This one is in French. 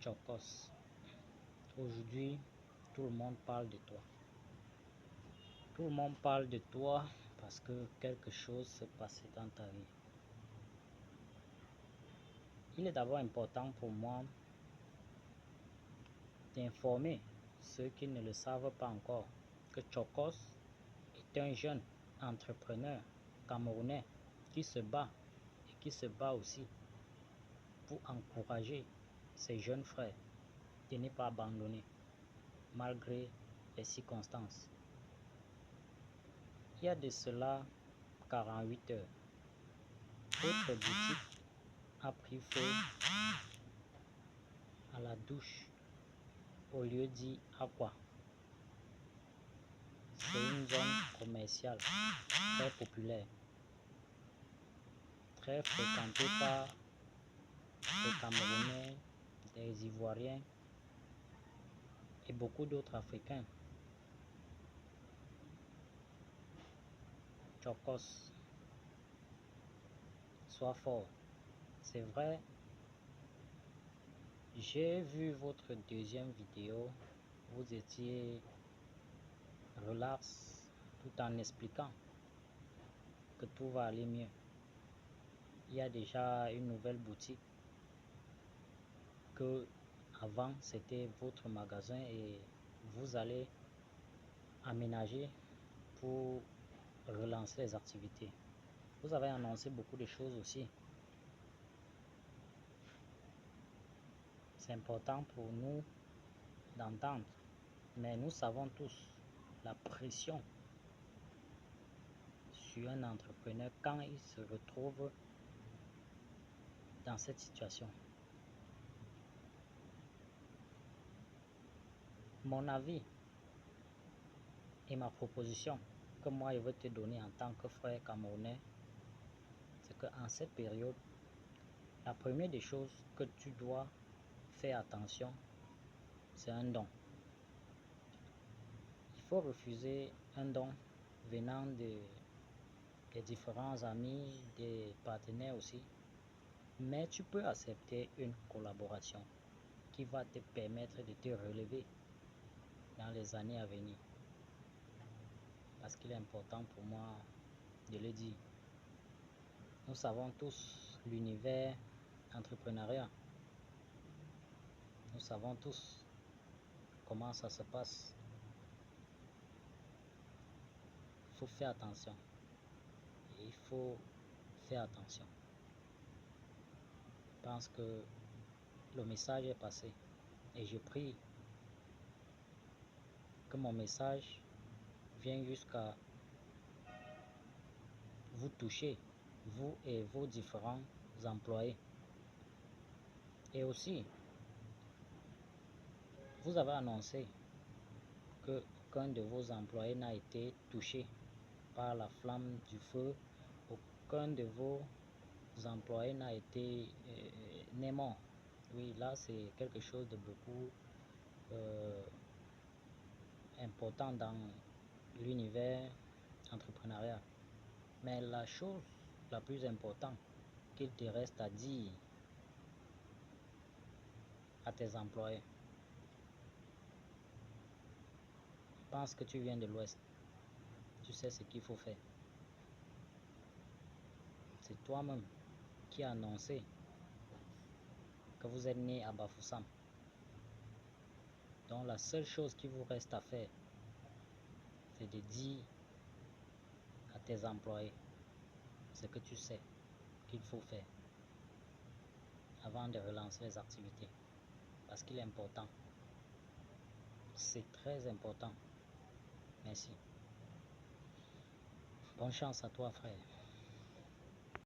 Chokos. Aujourd'hui, tout le monde parle de toi. Tout le monde parle de toi parce que quelque chose s'est passé dans ta vie. Il est d'abord important pour moi d'informer ceux qui ne le savent pas encore que Chokos est un jeune entrepreneur camerounais qui se bat et qui se bat aussi pour encourager ses jeunes frères de ne pas abandonner malgré les circonstances. Il y a de cela 48 heures, votre boutique a pris feu à la douche au lieu dit Aqua. C'est une zone commerciale très populaire, très fréquentée par des Camerounais, des Ivoiriens et beaucoup d'autres Africains. Chokos, sois fort. C'est vrai, j'ai vu votre deuxième vidéo, vous étiez relax tout en expliquant que tout va aller mieux. Il y a déjà une nouvelle boutique que avant c'était votre magasin et vous allez aménager pour relancer les activités. Vous avez annoncé beaucoup de choses aussi. C'est important pour nous d'entendre, mais nous savons tous la pression sur un entrepreneur quand il se retrouve dans cette situation. Mon avis et ma proposition que moi je veux te donner en tant que frère camerounais, c'est qu'en cette période, la première des choses que tu dois faire attention, c'est un don. Il faut refuser un don venant des différents amis, des partenaires aussi, mais tu peux accepter une collaboration qui va te permettre de te relever dans les années à venir. Parce qu'il est important pour moi de le dire. Nous savons tous l'univers entrepreneurial. Nous savons tous comment ça se passe. Il faut faire attention. Et il faut faire attention. Je pense que le message est passé. Et je prie que mon message vienne jusqu'à vous toucher, vous et vos différents employés. Et aussi, vous avez annoncé que aucun de vos employés n'a été touché par la flamme du feu, aucun de vos employés n'a été n'est mort. Oui, là c'est quelque chose de beaucoup important dans l'univers entrepreneurial. Mais la chose la plus importante qu'il te reste à dire à tes employés, je pense que tu viens de l'Ouest, tu sais ce qu'il faut faire. C'est toi-même qui a annoncé que vous êtes né à Bafoussam. Donc la seule chose qui vous reste à faire, c'est de dire à tes employés ce que tu sais qu'il faut faire avant de relancer les activités. Parce qu'il est important. C'est très important. Merci. Bonne chance à toi, frère.